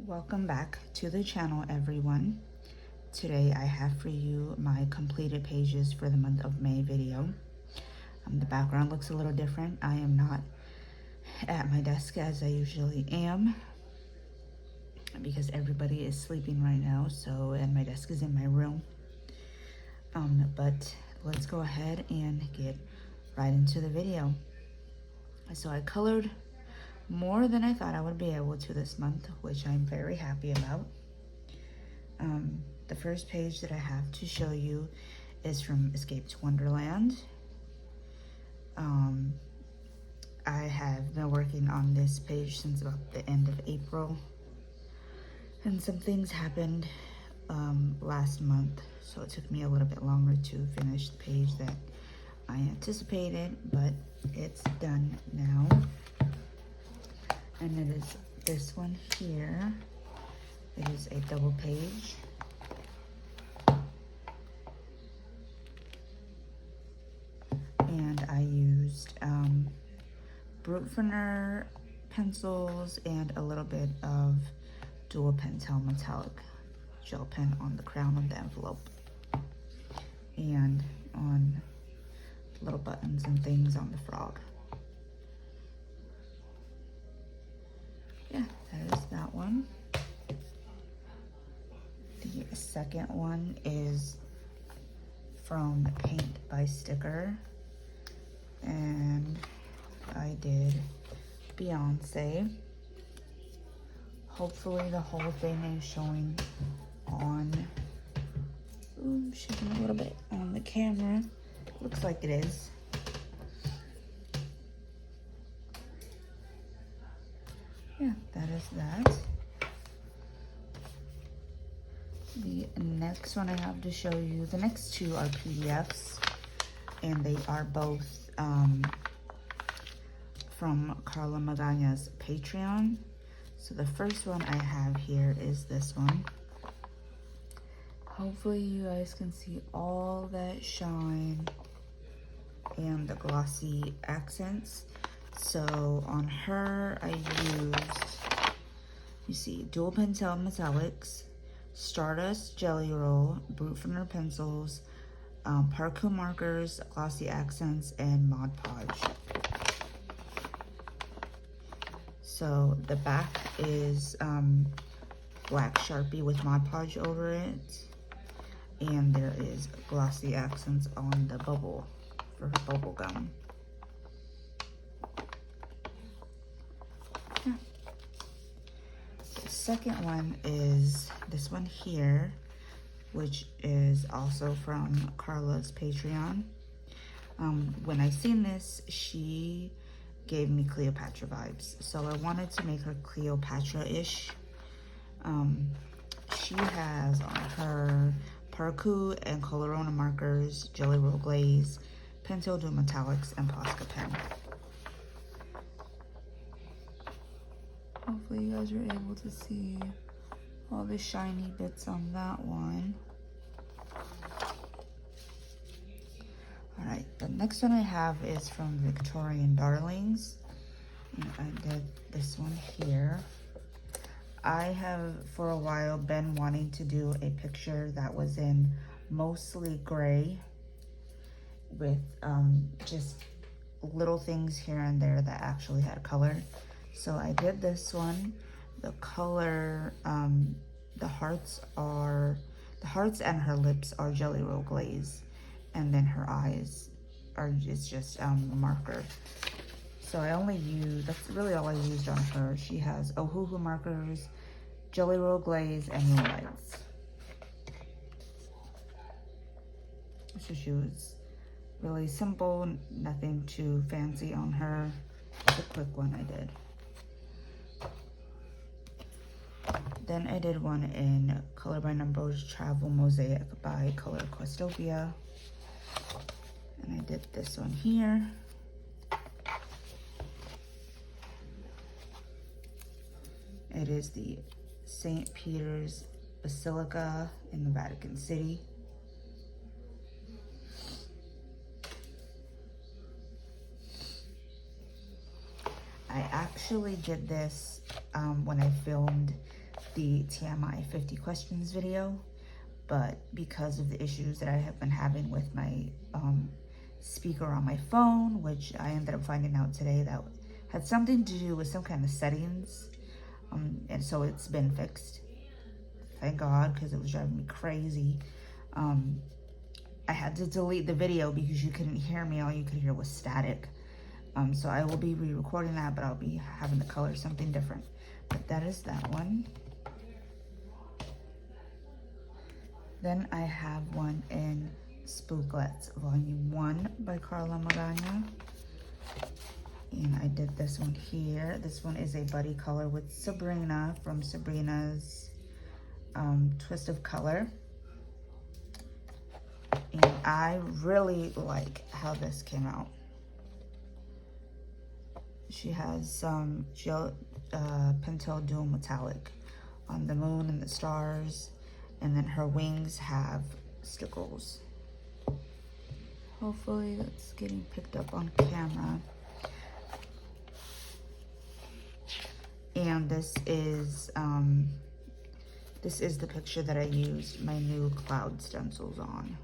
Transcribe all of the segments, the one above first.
Welcome back to the channel, everyone. Today I have for you my completed pages for the month of May video. The background looks a little different. I am not at my desk as I usually am because everybody is sleeping right now, and my desk is in my room. But let's go ahead and get right into the video. So I colored more than I thought I would be able to this month, which I'm very happy about. The first page that I have to show you is from Escape to Wonderland. I have been working on this page since about the end of April, and some things happened last month, so it took me a little bit longer to finish the page that I anticipated, but it's done now. And it is this one here. It is a double page. And I used Brute pencils and a little bit of dual pentel metallic gel pen on the crown of the envelope. And on little buttons and things on the frog. Yeah, that is that one. The second one is from Paint by Sticker, and I did Beyonce. Hopefully the whole thing is showing on, shaking a little bit on the camera. Looks like it is. Yeah, that is that. The next one I have to show you, the next two are PDFs, and they are both from Carla Magana's Patreon. So the first one I have here is this one. Hopefully you guys can see all that shine and the glossy accents. So on her, I used, you see, dual pentel metallics, Stardust Jelly Roll, Brute pencils, Parku markers, glossy accents, and Mod Podge. So the back is black Sharpie with Mod Podge over it, and there is glossy accents on the bubble for her bubble gum. Yeah. The second one is this one here, which is also from Carla's Patreon. When I seen this, she gave me Cleopatra vibes, so I wanted to make her Cleopatra-ish. She has on her Parku and Colorona markers, Jelly Roll Glaze, Pentel Dual Metallics, and Posca pen. Hopefully you guys are able to see all the shiny bits on that one. Alright, the next one I have is from Victorian Darlings. And I did this one here. I have for a while been wanting to do a picture that was in mostly gray with just little things here and there that actually had color. So I did this one. The color, the hearts and her lips are Jelly Roll Glaze, and then her eyes are just marker. So I only used, that's really all I used on her. She has Ohuhu markers, Jelly Roll Glaze, and Moonlights. So she was really simple, nothing too fancy on her. Just a quick one I did. Then I did one in Color by Numbers Travel Mosaic by Color Questopia. And I did this one here. It is the St. Peter's Basilica in the Vatican City. I actually did this when I filmed the TMI 50 questions video, but because of the issues that I have been having with my speaker on my phone, which I ended up finding out today that had something to do with some kind of settings, and so it's been fixed. Thank God, because it was driving me crazy. I had to delete the video because you couldn't hear me. All you could hear was static. So I will be re-recording that, but I'll be having to color something different. But that is that one. Then I have one in Spooklets, Volume 1 by Carla Magana. And I did this one here. This one is a buddy color with Sabrina from Sabrina's Twist of Color. And I really like how this came out. She has some Pentel Dual Metallic on the moon and the stars. And then her wings have stickles. Hopefully that's getting picked up on camera. And this is the picture that I used my new cloud stencils on.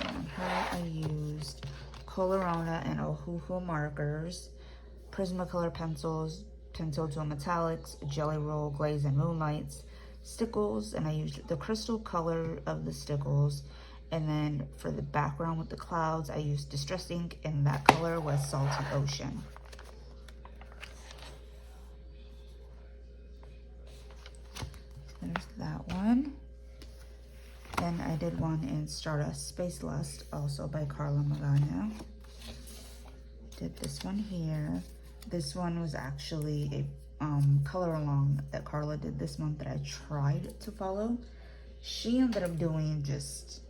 And on her I used Colorona and Ohuhu markers, Prismacolor pencils, Pentel Dual Metallics, Jelly Roll Glaze and Moonlights, stickles, and I used the crystal color of the stickles. And then for the background with the clouds, I used Distress ink, and that color was Salty Ocean. There's that one. Then I did one in Stardust Space Lust, also by Carla Magana. Did this one here. This one was actually a color along that Carla did this month that I tried to follow. She ended up doing just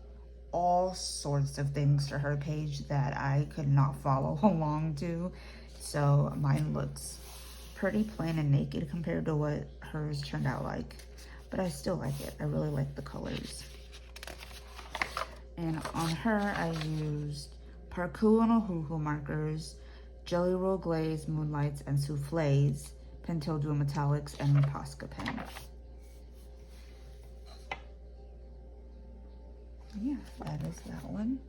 all sorts of things to her page that I could not follow along to. So mine looks pretty plain and naked compared to what hers turned out like. But I still like it. I really like the colors. And on her, I used Parkou and Ohuhu markers, Jelly Roll Glaze, Moonlights, and Soufflés, Pentel Dual Metallics, and Posca pen. Yeah, that is that one.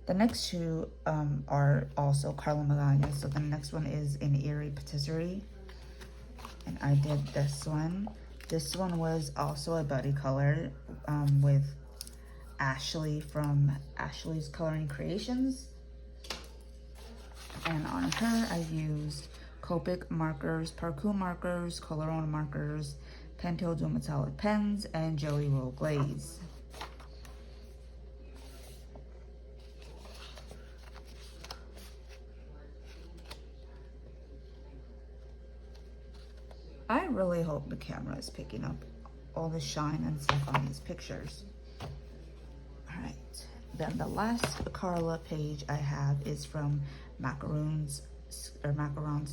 The next two are also Carla Magana. So the next one is in Eerie Patisserie. And I did this one. This one was also a buddy color with Ashley from Ashley's Coloring Creations. And on her, I used Copic markers, Parkou markers, Colorona markers, Pentel Dual Metallic pens, and Jelly Roll Glaze. I really hope the camera is picking up all the shine and stuff on these pictures. All right, then the last Carla page I have is from Macarons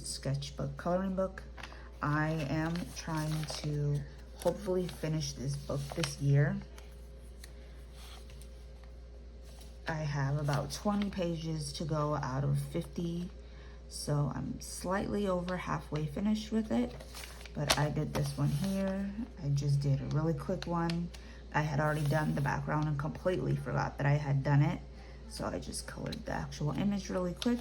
sketchbook coloring book. I am trying to hopefully finish this book this year. I have about 20 pages to go out of 50, so I'm slightly over halfway finished with it. But I did this one here. I just did a really quick one. I had already done the background and completely forgot that I had done it. So I just colored the actual image really quick.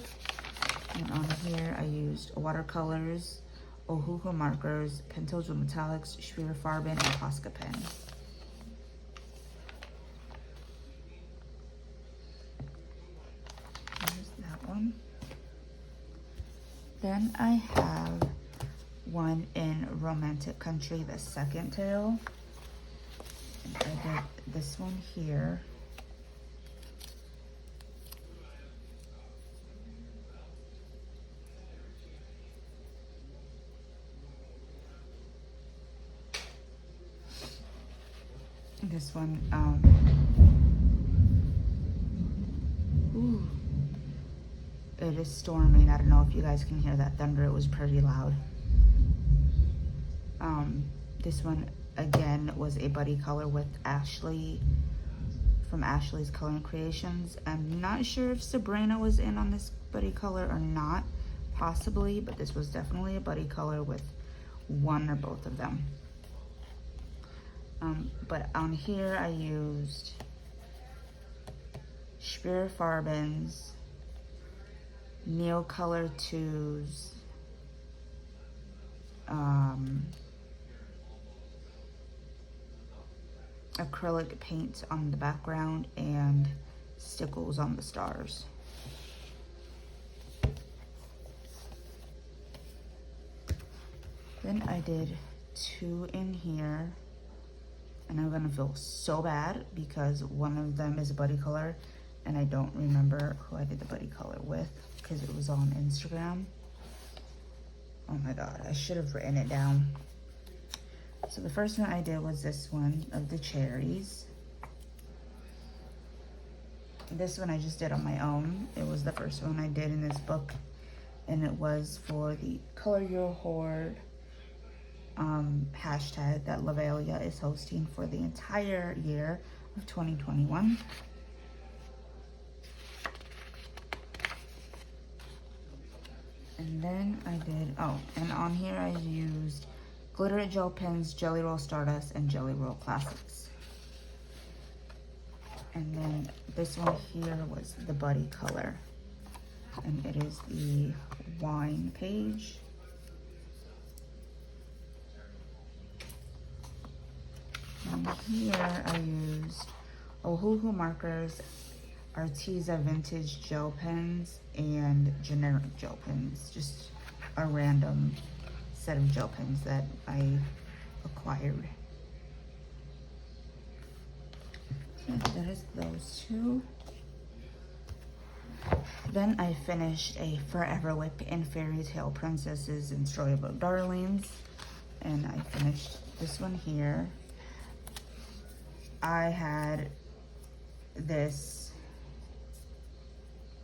And on here, I used watercolors, Ohuhu markers, Pentel Dual Metallics, Schwierfarben, and Posca pen. There's that one. Then I have one in Romantic Country, the second tale. And I did this one here. This one, ooh, it is storming. I don't know if you guys can hear that thunder. It was pretty loud. This one again was a buddy color with Ashley from Ashley's Coloring Creations. I'm not sure if Sabrina was in on this buddy color or not. possibly, but this was definitely a buddy color with one or both of them. But on here I used Spirifarbens, Neocolor 2s, acrylic paint on the background, and stickles on the stars. Then I did 2 in here, and I'm gonna feel so bad because one of them is a buddy color and I don't remember who I did the buddy color with because it was on Instagram. Oh my God, I should have written it down. So the first one I did was this one of the cherries. This one I just did on my own. It was the first one I did in this book, and it was for the Color Your Hoard hashtag that Lavalia is hosting for the entire year of 2021. And then I did, oh, and on here I used glitter gel pens, Jelly Roll Stardust, and Jelly Roll Classics. And then this one here was the buddy color, and it is the wine page. And here I used Ohuhu markers, Arteza vintage gel pens, and generic gel pens. Just a random set of gel pens that I acquired. So that is those 2. Then I finished a Forever Whip in Fairy Tale Princesses and Storybook Darlings, and I finished this one here. I had this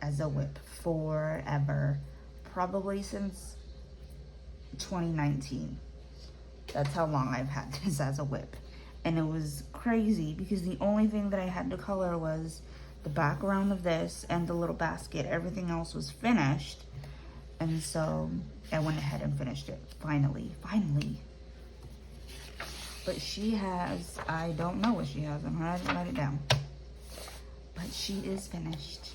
as a whip forever, probably since 2019. That's how long I've had this as a whip. And it was crazy because the only thing that I had to color was the background of this and the little basket. Everything else was finished. And so I went ahead and finished it. Finally. But she has, I don't know what she has on her. I didn't write it down. But she is finished.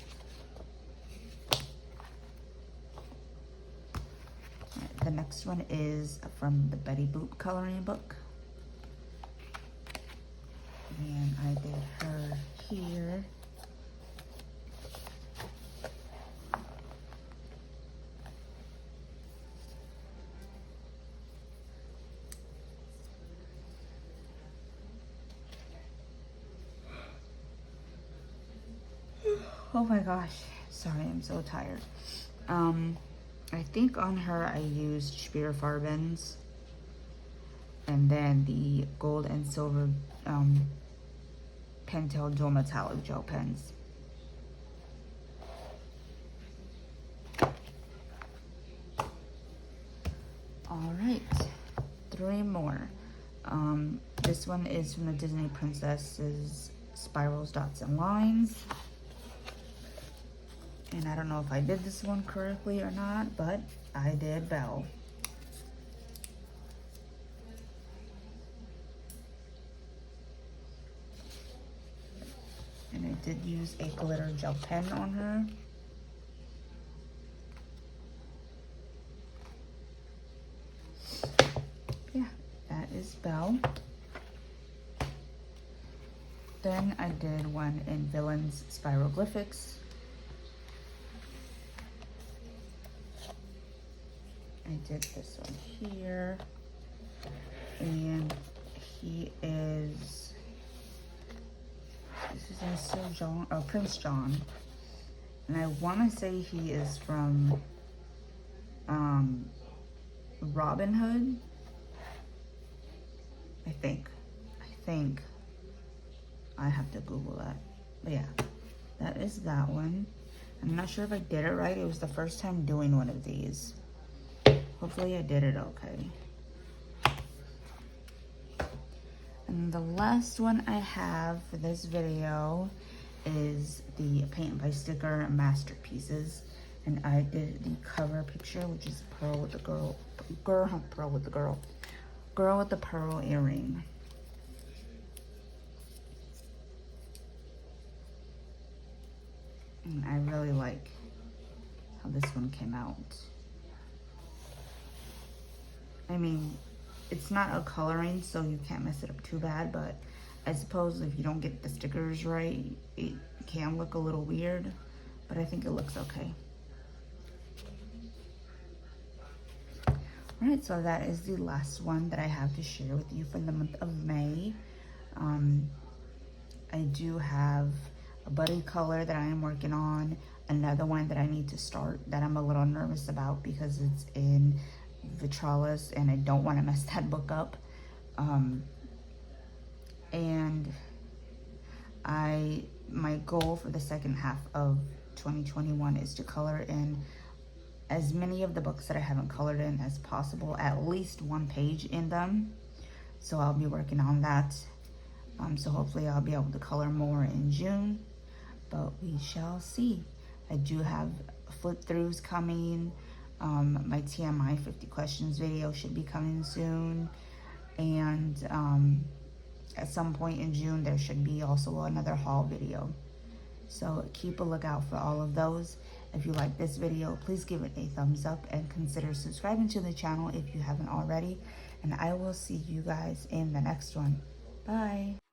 Right, the next one is from the Betty Boop coloring book. And I did her here. Oh my gosh, sorry, I'm so tired. I think on her I used Spirifarbens, and then the gold and silver Pentel dual metallic gel pens. All right, 3 more. This one is from the Disney Princesses Spirals, Dots, and Lines. And I don't know if I did this one correctly or not, but I did Belle. And I did use a glitter gel pen on her. Yeah, that is Belle. Then I did one in Villains Spiroglyphics. I did this one here, and he is, this is Mr. John, or Prince John, and I want to say he is from Robin Hood, I think, I have to Google that, but yeah, that is that one. I'm not sure if I did it right. It was the first time doing one of these. Hopefully I did it okay. And the last one I have for this video is the Paint by Sticker Masterpieces. And I did the cover picture, which is pearl with the girl with the pearl earring. And I really like how this one came out. I mean, it's not a coloring, so you can't mess it up too bad, but I suppose if you don't get the stickers right, it can look a little weird, but I think it looks okay. All right, so that is the last one that I have to share with you for the month of May. I do have a buddy color that I am working on, another one that I need to start that I'm a little nervous about because it's in Vitralis and I don't want to mess that book up. And my goal for the second half of 2021 is to color in as many of the books that I haven't colored in as possible, at least one page in them. So I'll be working on that. So hopefully I'll be able to color more in June, but we shall see. I do have flip throughs coming. My TMI 50 questions video should be coming soon. And at some point in June, there should be also another haul video. So keep a lookout for all of those. If you like this video, please give it a thumbs up and consider subscribing to the channel if you haven't already. And I will see you guys in the next one. Bye.